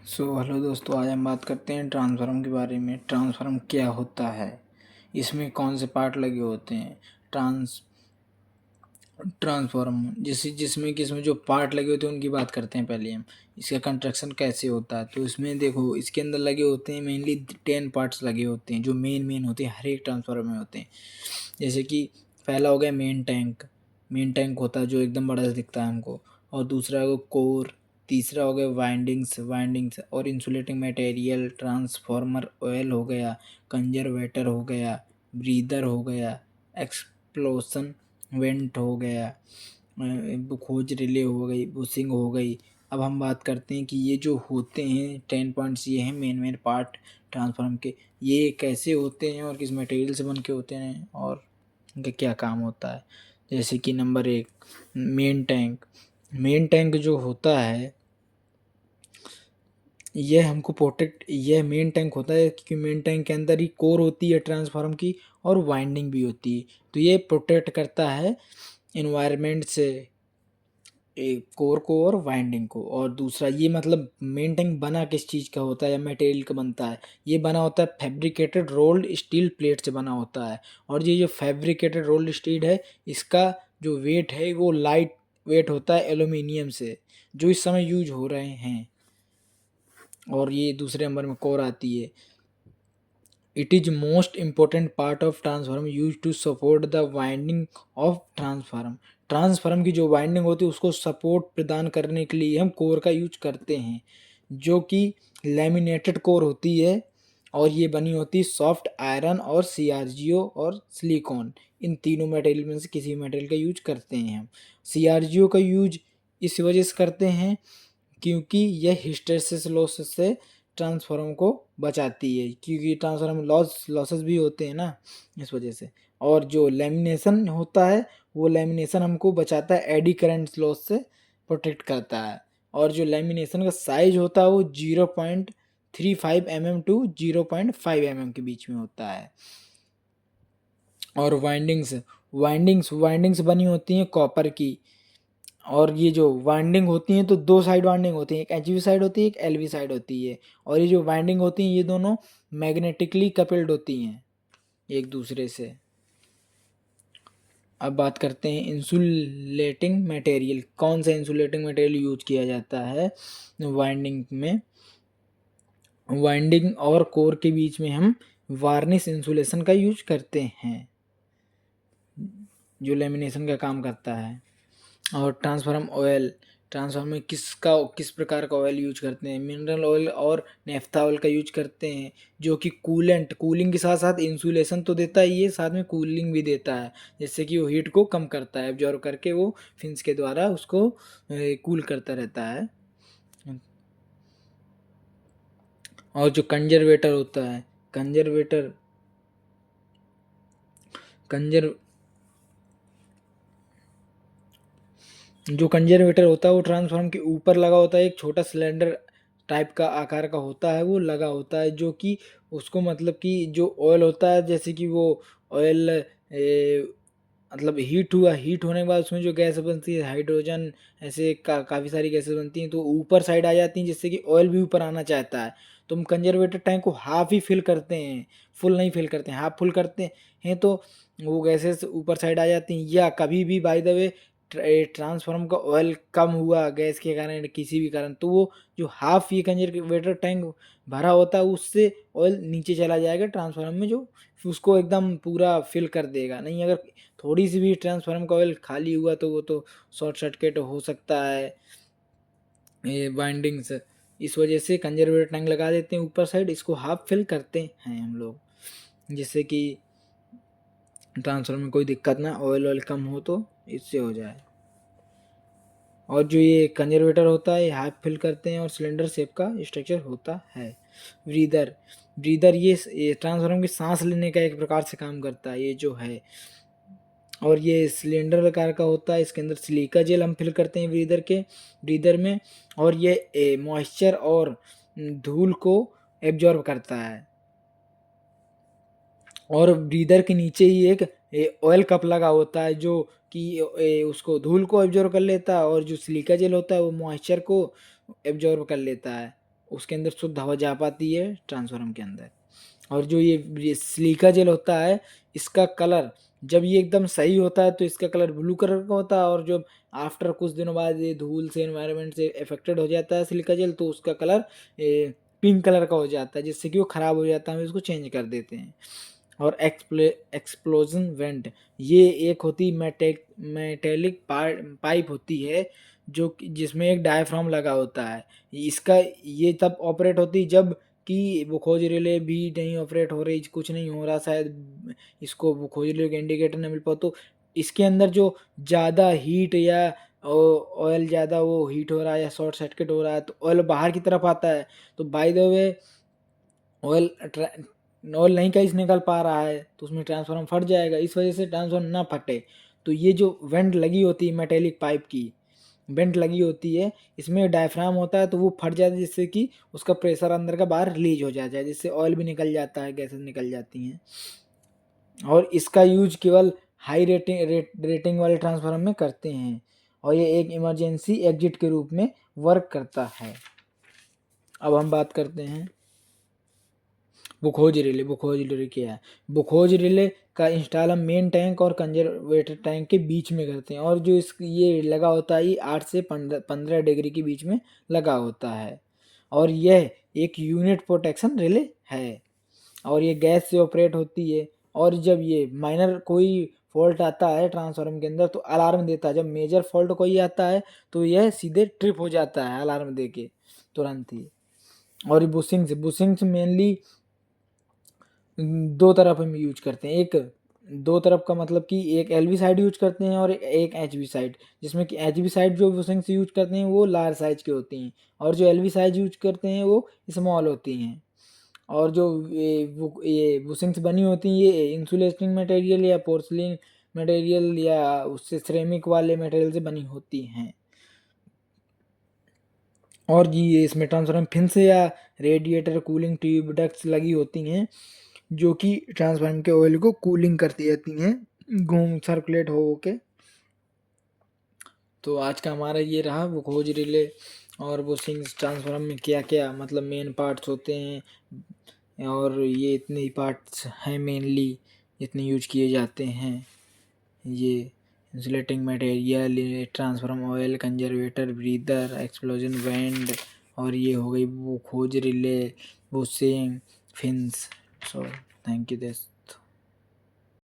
Hello दोस्तों, आज हम बात करते हैं ट्रांसफार्मर के बारे में। ट्रांसफार्मर क्या होता है, इसमें कौन से पार्ट लगे होते हैं। ट्रांसफार्मर जिसमें जो पार्ट लगे होते हैं उनकी बात करते हैं। पहले हम इसका कंस्ट्रक्शन कैसे होता है। तो इसमें देखो, इसके अंदर लगे होते हैं मेनली 10 पार्ट्स लगे होते हैं जो मेन होते हैं, हर एक ट्रांसफार्मर में होते हैं। जैसे कि पहला हो गया मेन टैंक होता है जो एकदम बड़ा सा दिखता है हमको। और दूसरा हो कोर। तीसरा हो गया वाइंडिंग्स और इंसुलेटिंग मटेरियल। ट्रांसफार्मर ऑयल हो गया, कंजर्वेटर हो गया, ब्रीदर हो गया, एक्सप्लोसन वेंट हो गया, खोज रिले हो गई, बुशिंग हो गई। अब हम बात करते हैं कि ये जो होते हैं 10 पॉइंट्स, ये हैं मेन पार्ट ट्रांसफार्मर के। ये कैसे होते हैं और किस मटेरियल से बन के होते हैं और इनका क्या काम होता है। जैसे कि नंबर 1, मेन टैंक जो होता है यह मेन टैंक होता है क्योंकि मेन टैंक के अंदर ही कोर होती है ट्रांसफार्मर की और वाइंडिंग भी होती है। तो ये प्रोटेक्ट करता है इन्वायरमेंट से कोर को और वाइंडिंग को। और दूसरा, ये मतलब मेन टैंक बना किस चीज़ का होता है या मटेरियल का बनता है। ये बना होता है फैब्रिकेटेड रोल्ड स्टील प्लेट से बना होता है। और ये जो फैब्रिकेटेड रोल्ड स्टील है, इसका जो वेट है वो लाइट वेट होता है एल्यूमिनियम से, जो इस समय यूज हो रहे हैं। और ये दूसरे नंबर में कोर आती है। It is most important part of transformer use to support the winding of transformer की जो वाइंडिंग होती है उसको सपोर्ट प्रदान करने के लिए हम कोर का यूज करते हैं, जो कि लैमिनेटेड कोर होती है। और ये बनी होती है सॉफ्ट आयरन और सीआरजीओ और सिलिकॉन, इन तीनों मटेरियल में से किसी मटेरियल का यूज करते हैं हम। सीआरजीओ का यूज इस वजह से करते हैं क्योंकि यह हिस्टैरिसीस लॉस से ट्रांसफार्मर को बचाती है, क्योंकि ट्रांसफार्मर लॉसेस भी होते हैं ना, इस वजह से। और जो लेमिनेशन होता है वो लेमिनेशन हमको बचाता है, एडी करंट लॉस से प्रोटेक्ट करता है। और जो लेमिनेशन का साइज होता है वो 0.35 mm टू 0.5 mm के बीच में होता है। और वाइंडिंग्स बनी होती हैं कॉपर की। और ये जो वाइंडिंग होती हैं तो दो साइड वाइंडिंग होती है, एक एच वी साइड होती है, एक एल वी साइड होती है। और ये जो वाइंडिंग होती हैं ये दोनों मैग्नेटिकली कपल्ड होती हैं एक दूसरे से। अब बात करते हैं इंसुलेटिंग मटेरियल। कौन सा इंसुलेटिंग मटेरियल यूज किया जाता है वाइंडिंग में। वाइंडिंग और कोर के बीच में हम वार्निश इंसुलेशन का यूज करते हैं, जो लेमिनेशन का काम करता है। और ट्रांसफार्मर में किस प्रकार का ऑयल यूज करते हैं। मिनरल ऑयल और नेफ्था ऑयल का यूज करते हैं, जो कि कूलिंग के साथ साथ इंसुलेशन तो देता ही है, साथ में कूलिंग भी देता है, जिससे कि वो हीट को कम करता है, एब्जॉर्ब करके वो फिन्स के द्वारा उसको कूल करता रहता है। और जो कंजर्वेटर होता है, जो कंजर्वेटर होता है वो ट्रांसफार्मर के ऊपर लगा होता है, एक छोटा सिलेंडर टाइप का आकार का होता है, वो लगा होता है, जो कि उसको मतलब कि जो ऑयल होता है, जैसे कि वो ऑयल मतलब हीट होने के बाद उसमें जो गैस बनती है हाइड्रोजन, ऐसे काफ़ी सारी गैसेस बनती हैं, तो ऊपर साइड आ जाती हैं, जिससे कि ऑयल भी ऊपर आना चाहता है। तो हम कंजर्वेटर टैंक को हाफ ही फिल करते हैं, फुल नहीं फिल करते हैं, हाफ फुल करते हैं, तो वो गैसेस ऊपर साइड आ जाती हैं। या कभी भी बाय द वे ट्रांसफार्मर का ऑयल कम हुआ गैस के कारण किसी भी कारण, तो वो जो हाफ ये कंजर्वेटर टैंक भरा होता है उससे ऑयल नीचे चला जाएगा ट्रांसफार्मर में, जो उसको एकदम पूरा फिल कर देगा। नहीं, अगर थोड़ी सी भी ट्रांसफार्मर का ऑयल खाली हुआ तो वो तो शॉर्ट सर्किट हो सकता है, ये वाइंडिंग्स। इस वजह से कंजर्वेटर टैंक लगा देते हैं ऊपर साइड, इसको हाफ फिल करते हैं हम लोग, जिससे कि ट्रांसफार्मर में कोई दिक्कत ना, ऑयल कम हो तो इससे हो जाए। और जो ये कंजर्वेटर होता है ये हाफ फिल करते हैं और सिलेंडर शेप का स्ट्रक्चर होता है। ब्रीदर ये ट्रांसफार्मर की सांस लेने का एक प्रकार से काम करता है, ये जो है। और ये सिलेंडर आकार का होता है, इसके अंदर सिलिका जेल हम फिल करते हैं ब्रीदर में। और ये मॉइस्चर और धूल को एब्जॉर्ब करता है। और ब्रीदर के नीचे ही एक ऑयल कप लगा होता है, जो कि उसको धूल को एब्जॉर्ब कर लेता है, और जो सिलिका जेल होता है वो मॉइस्चर को एब्जॉर्ब कर लेता है, उसके अंदर शुद्ध हवा जा पाती है ट्रांसफार्मर के अंदर। और जो ये सिलिका जेल होता है, इसका कलर जब ये एकदम सही होता है तो इसका कलर ब्लू कलर का होता है, और जब आफ्टर कुछ दिनों बाद ये धूल से एनवायरनमेंट से अफेक्टेड हो जाता है सिलिका जेल, तो उसका कलर पिंक कलर का हो जाता है, जिससे कि वो ख़राब हो जाता है, हम इसको चेंज कर देते हैं। और एक्सप्लोजन वेंट, ये एक होती मेटेलिक पाइप होती है जो जिसमें एक डायफ्राम लगा होता है। इसका ये तब ऑपरेट होती जब कि वो खोज रिले भी नहीं ऑपरेट हो रही, कुछ नहीं हो रहा, शायद इसको वो खोज रिले का इंडिकेटर नहीं मिल पाता, तो इसके अंदर जो ज़्यादा हीट या ऑयल ज़्यादा वो हीट हो रहा है या शॉर्ट सर्किट हो रहा है, तो ऑयल बाहर की तरफ आता है, तो by the way oil oil नहीं कहीं से निकल पा रहा है, तो उसमें ट्रांसफार्मर फट जाएगा। इस वजह से ट्रांसफार्मर ना फटे, तो ये जो वेंट लगी होती है मेटेलिक पाइप की वेंट लगी होती है, इसमें डायफ्राम होता है, तो वो फट जाता है, जिससे कि उसका प्रेशर अंदर का बाहर रिलीज हो जाता है, जिससे ऑयल भी निकल जाता है, गैसेस निकल जाती हैं। और इसका यूज केवल हाई रेटिंग वाले ट्रांसफार्मर में करते हैं, और ये एक इमरजेंसी एग्जिट के रूप में वर्क करता है। अब हम बात करते हैं बुखोज रिले क्या है। बुखोज रिले का इंस्टॉल हम मेन टैंक और कंजर्वेटर टैंक के बीच में करते हैं, और जो ये लगा होता है, ये 8 से 15 डिग्री के बीच में लगा होता है, और यह एक यूनिट प्रोटेक्शन रिले है, और ये गैस से ऑपरेट होती है। और जब ये माइनर कोई फॉल्ट आता है ट्रांसफार्मर के अंदर, तो अलार्म देता है। जब मेजर फॉल्ट कोई आता है, तो यह सीधे ट्रिप हो जाता है अलार्म दे के तुरंत ही। और ये बुशिंग्स मेनली दो तरफ हम यूज करते हैं। एक दो तरफ का मतलब कि एक एलवी साइड यूज करते हैं और एक एचवी साइड, जिसमें कि एचवी साइड जो बुशिंग्स यूज करते हैं वो लार्ज साइज की होती हैं, और जो एलवी साइज यूज करते हैं वो स्मॉल होती हैं। और जो ये बुशिंग्स बनी होती हैं, ये इंसुलेटिंग मटेरियल या पोर्सलिन मटेरियल या उससे सिरेमिक वाले मटेरियल से बनी होती हैं। और जी ये इसमें ट्रांसफार्मर फिन्स या रेडिएटर कूलिंग ट्यूब डक्ट्स लगी होती हैं, जो कि ट्रांसफार्मर के ऑयल को कूलिंग करती रहती हैं, घूम सर्कुलेट हो के। तो आज का हमारा ये रहा वो खोज रिले और वो सिंग्स ट्रांसफार्मर में क्या क्या मतलब मेन पार्ट्स होते हैं, और ये इतने ही पार्ट्स हैं मेनली, इतने यूज किए जाते हैं। ये इंसुलेटिंग मटेरियल, ये transformer oil, conservator, breather, explosion went, और ये हो गई वो खोज रिले, वो same fins. So thank you this.